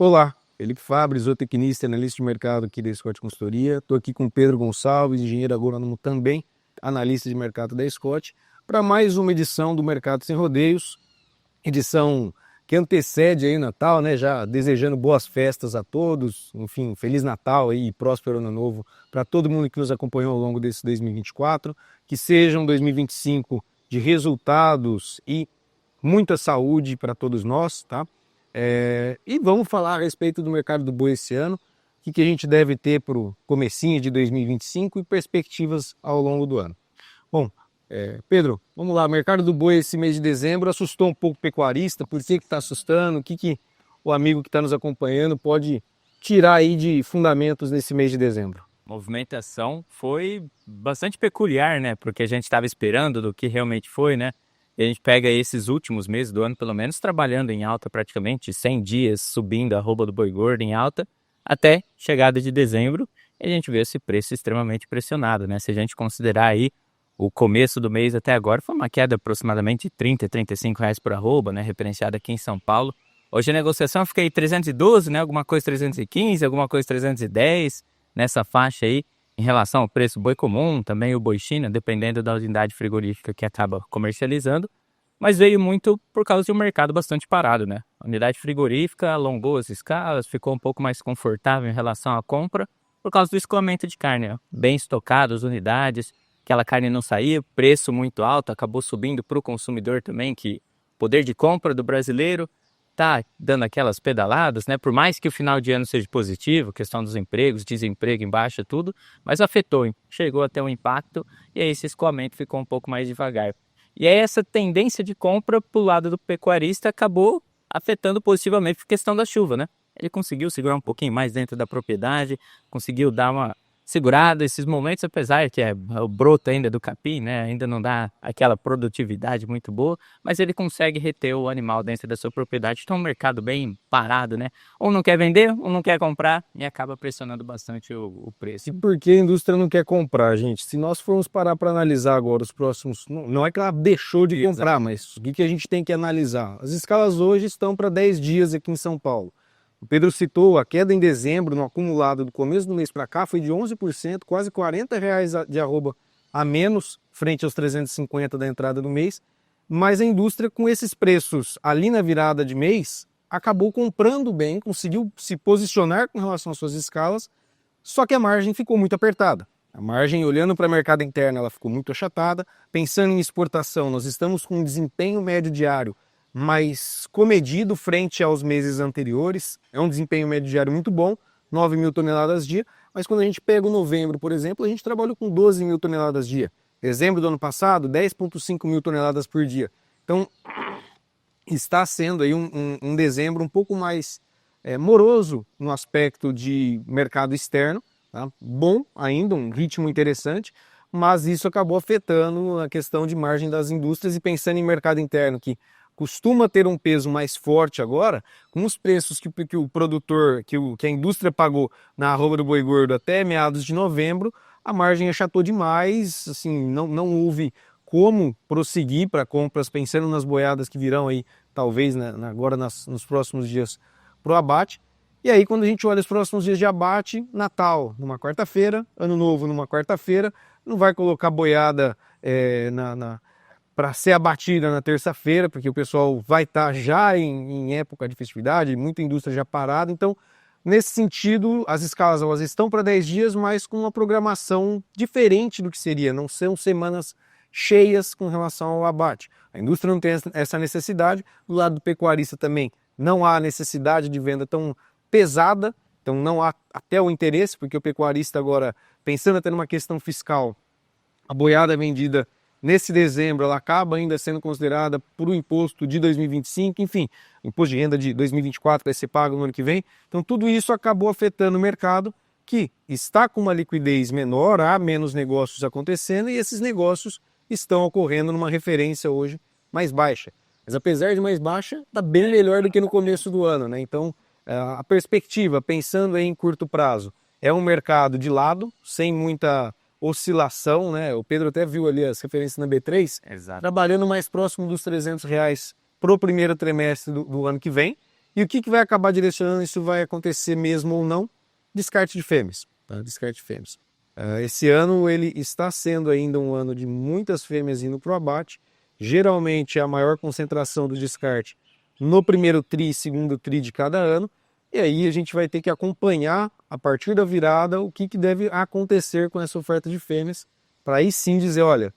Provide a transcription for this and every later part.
Olá, Felipe Fabri, zootecnista e analista de mercado aqui da Scott Consultoria. Estou aqui com Pedro Gonçalves, engenheiro agrônomo também, analista de mercado da Scott, para mais uma edição do Mercado Sem Rodeios, edição que antecede aí o Natal, né? Já desejando boas festas a todos, enfim, Feliz Natal aí, e próspero Ano Novo para todo mundo que nos acompanhou ao longo desse 2024, que seja um 2025 de resultados e muita saúde para todos nós, tá? E vamos falar a respeito do mercado do boi esse ano, o que a gente deve ter para o comecinho de 2025 e perspectivas ao longo do ano. Bom, Pedro, vamos lá, o mercado do boi esse mês de dezembro assustou um pouco o pecuarista. Por que está assustando? O que o amigo que está nos acompanhando pode tirar aí de fundamentos nesse mês de dezembro? A movimentação foi bastante peculiar, né? Porque a gente estava esperando do que realmente foi, né? E a gente pega esses últimos meses do ano, pelo menos, trabalhando em alta praticamente, 100 dias subindo a arroba do boi gordo em alta, até chegada de dezembro, e a gente vê esse preço extremamente pressionado, né? Se a gente considerar aí o começo do mês até agora, foi uma queda aproximadamente de 30, 35 reais por arroba, né? Referenciada aqui em São Paulo. Hoje a negociação fica aí 312, né? Alguma coisa 315, alguma coisa 310, nessa faixa aí. Em relação ao preço boi comum, também o boi China, dependendo da unidade frigorífica que acaba comercializando, mas veio muito por causa de um mercado bastante parado, né? A unidade frigorífica alongou as escalas, ficou um pouco mais confortável em relação à compra, por causa do escoamento de carne, ó. Bem estocado as unidades, aquela carne não saía, preço muito alto, acabou subindo para o consumidor também, que o poder de compra do brasileiro tá dando aquelas pedaladas, né? Por mais que o final de ano seja positivo, questão dos empregos, desemprego em baixa, tudo, mas afetou, hein? Chegou até um impacto e aí esse escoamento ficou um pouco mais devagar. E aí essa tendência de compra pro lado do pecuarista acabou afetando positivamente por questão da chuva, né? Ele conseguiu segurar um pouquinho mais dentro da propriedade, conseguiu dar uma segurada esses momentos, apesar que é o broto ainda do capim, né? Ainda não dá aquela produtividade muito boa, mas ele consegue reter o animal dentro da sua propriedade. Então é um mercado bem parado, né? Ou não quer vender, ou não quer comprar e acaba pressionando bastante o preço. E por que a indústria não quer comprar, gente? Se nós formos parar para analisar agora os próximos... Não é que ela deixou de comprar, mas o que a gente tem que analisar? As escalas hoje estão para 10 dias aqui em São Paulo. O Pedro citou a queda em dezembro, no acumulado do começo do mês para cá, foi de 11%, quase R$ 40 de arroba a menos, frente aos 350 da entrada do mês. Mas a indústria, com esses preços ali na virada de mês, acabou comprando bem, conseguiu se posicionar com relação às suas escalas, só que a margem ficou muito apertada. A margem, olhando para o mercado interno, ela ficou muito achatada. Pensando em exportação, nós estamos com um desempenho médio diário mais comedido frente aos meses anteriores. É um desempenho médio diário muito bom, 9 mil toneladas dia, mas quando a gente pega o novembro, por exemplo, a gente trabalhou com 12 mil toneladas dia. Dezembro do ano passado, 10,5 mil toneladas por dia. Então, está sendo aí um dezembro um pouco mais moroso no aspecto de mercado externo, tá? Bom ainda, um ritmo interessante, mas isso acabou afetando a questão de margem das indústrias. E pensando em mercado interno, que costuma ter um peso mais forte agora, com os preços que o produtor, que a indústria pagou na arroba do boi gordo até meados de novembro, a margem achatou demais, assim, não houve como prosseguir para compras, pensando nas boiadas que virão aí, talvez agora nos próximos dias para o abate. E aí, quando a gente olha os próximos dias de abate, Natal numa quarta-feira, Ano Novo numa quarta-feira, não vai colocar boiada para ser abatida na terça-feira, porque o pessoal vai estar já em época de festividade, muita indústria já parada. Então, nesse sentido, as escalas elas estão para 10 dias, mas com uma programação diferente do que seria. Não são semanas cheias com relação ao abate. A indústria não tem essa necessidade. Do lado do pecuarista também não há necessidade de venda tão pesada, então não há até o interesse, porque o pecuarista agora, pensando até numa questão fiscal, a boiada vendida nesse dezembro, ela acaba ainda sendo considerada por um imposto de 2025, enfim, o imposto de renda de 2024 vai ser pago no ano que vem. Então tudo isso acabou afetando o mercado, que está com uma liquidez menor, há menos negócios acontecendo e esses negócios estão ocorrendo numa referência hoje mais baixa. Mas apesar de mais baixa, está bem melhor do que no começo do ano, né? Então a perspectiva, pensando em curto prazo, é um mercado de lado, sem muita oscilação, né? O Pedro até viu ali as referências na B3, Exato. trabalhando mais próximo dos R$ 300 para o primeiro trimestre do ano que vem. E o que vai acabar direcionando isso vai acontecer mesmo ou não? Descarte de fêmeas. Tá? Descarte de fêmeas. Esse ano ele está sendo ainda um ano de muitas fêmeas indo para o abate. Geralmente é a maior concentração do descarte no primeiro tri e segundo tri de cada ano. E aí a gente vai ter que acompanhar, a partir da virada, o que deve acontecer com essa oferta de fêmeas, para aí sim dizer, olha,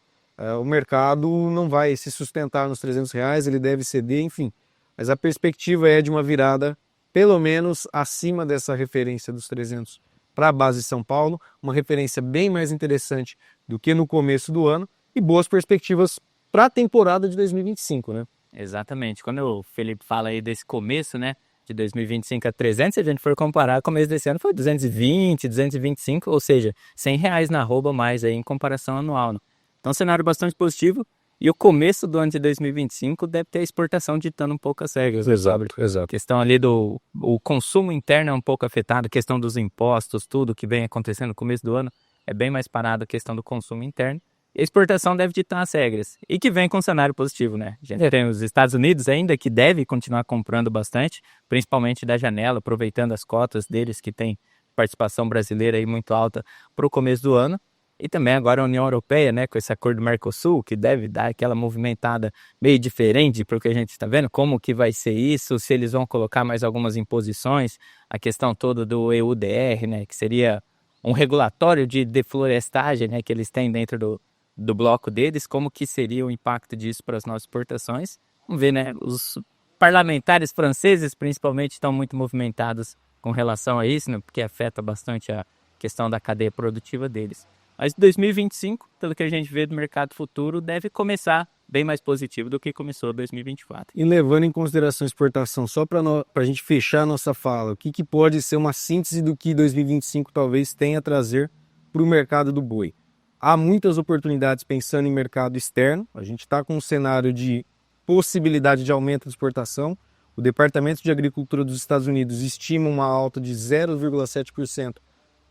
o mercado não vai se sustentar nos R$300, ele deve ceder, enfim. Mas a perspectiva é de uma virada, pelo menos, acima dessa referência dos 300 para a base de São Paulo, uma referência bem mais interessante do que no começo do ano e boas perspectivas para a temporada de 2025, né? Exatamente. Quando o Felipe fala aí desse começo, né, de 2025 a 300, se a gente for comparar, o começo desse ano foi 220, 225, ou seja, R$100 na arroba mais aí em comparação anual, né? Então, cenário bastante positivo. E o começo do ano de 2025 deve ter a exportação ditando um pouco as regras. Exato. A questão ali o consumo interno é um pouco afetado, a questão dos impostos, tudo que vem acontecendo no começo do ano é bem mais parado a questão do consumo interno. E a exportação deve ditar as regras. E que vem com um cenário positivo, né? A gente tem os Estados Unidos ainda que deve continuar comprando bastante, principalmente da janela, aproveitando as cotas deles que tem participação brasileira aí muito alta para o começo do ano. E também agora a União Europeia, né, com esse acordo do Mercosul, que deve dar aquela movimentada meio diferente para o que a gente está vendo, como que vai ser isso, se eles vão colocar mais algumas imposições, a questão toda do EUDR, né, que seria um regulatório de deflorestagem, né, que eles têm dentro do bloco deles, como que seria o impacto disso para as nossas exportações. Vamos ver, né, os parlamentares franceses principalmente estão muito movimentados com relação a isso, né, porque afeta bastante a questão da cadeia produtiva deles. Mas 2025, pelo que a gente vê do mercado futuro, deve começar bem mais positivo do que começou 2024. E levando em consideração a exportação, só para a gente fechar a nossa fala, o que pode ser uma síntese do que 2025 talvez tenha a trazer para o mercado do boi? Há muitas oportunidades pensando em mercado externo, a gente está com um cenário de possibilidade de aumento de exportação. O Departamento de Agricultura dos Estados Unidos estima uma alta de 0,7%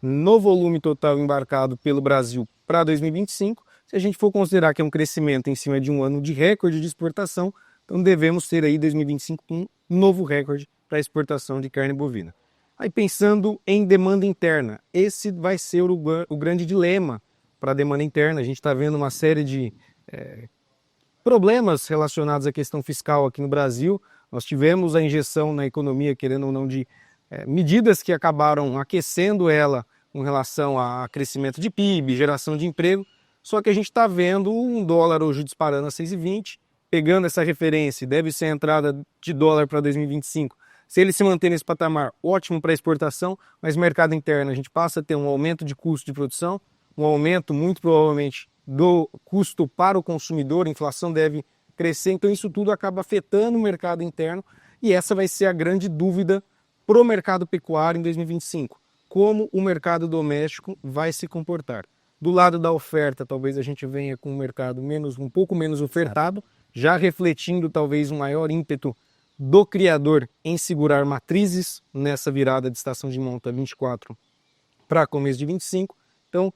no volume total embarcado pelo Brasil para 2025. Se a gente for considerar que é um crescimento em cima de um ano de recorde de exportação, então devemos ter aí 2025 um novo recorde para a exportação de carne bovina. Aí pensando em demanda interna, esse vai ser o grande dilema para a demanda interna. A gente está vendo uma série de problemas relacionados à questão fiscal aqui no Brasil. Nós tivemos a injeção na economia, querendo ou não, de medidas que acabaram aquecendo ela com relação a crescimento de PIB, geração de emprego, só que a gente está vendo um dólar hoje disparando a 6,20, pegando essa referência, deve ser a entrada de dólar para 2025. Se ele se manter nesse patamar, ótimo para exportação, mas mercado interno a gente passa a ter um aumento de custo de produção, um aumento muito provavelmente do custo para o consumidor, a inflação deve crescer, então isso tudo acaba afetando o mercado interno e essa vai ser a grande dúvida para o mercado pecuário em 2025. Como o mercado doméstico vai se comportar. Do lado da oferta, talvez a gente venha com um mercado um pouco menos ofertado, já refletindo talvez um maior ímpeto do criador em segurar matrizes nessa virada de estação de monta 24 para começo de 25. Então,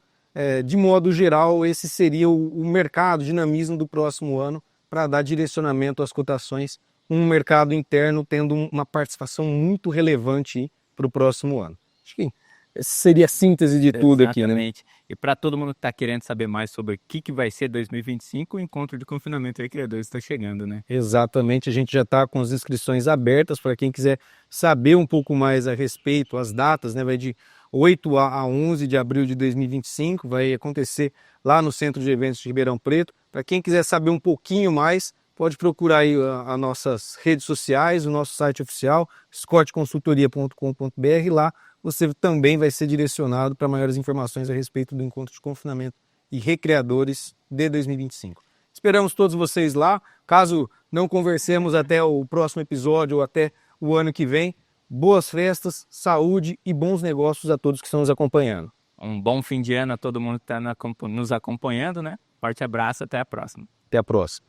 de modo geral, esse seria o mercado, o dinamismo do próximo ano para dar direcionamento às cotações, um mercado interno tendo uma participação muito relevante para o próximo ano. Acho que essa seria a síntese de tudo aqui, né? Exatamente. E para todo mundo que está querendo saber mais sobre o que vai ser 2025, o encontro de confinamento aí, criadores, está chegando, né? Exatamente, a gente já está com as inscrições abertas para quem quiser saber um pouco mais a respeito, as datas, né? Vai de 8 a 11 de abril de 2025, vai acontecer lá no Centro de Eventos de Ribeirão Preto. Para quem quiser saber um pouquinho mais, pode procurar aí as nossas redes sociais, o nosso site oficial, scottconsultoria.com.br. Lá você também vai ser direcionado para maiores informações a respeito do encontro de confinamento e recreadores de 2025. Esperamos todos vocês lá. Caso não conversemos até o próximo episódio ou até o ano que vem, boas festas, saúde e bons negócios a todos que estão nos acompanhando. Um bom fim de ano a todo mundo que está nos acompanhando, né? Forte abraço, até a próxima. Até a próxima.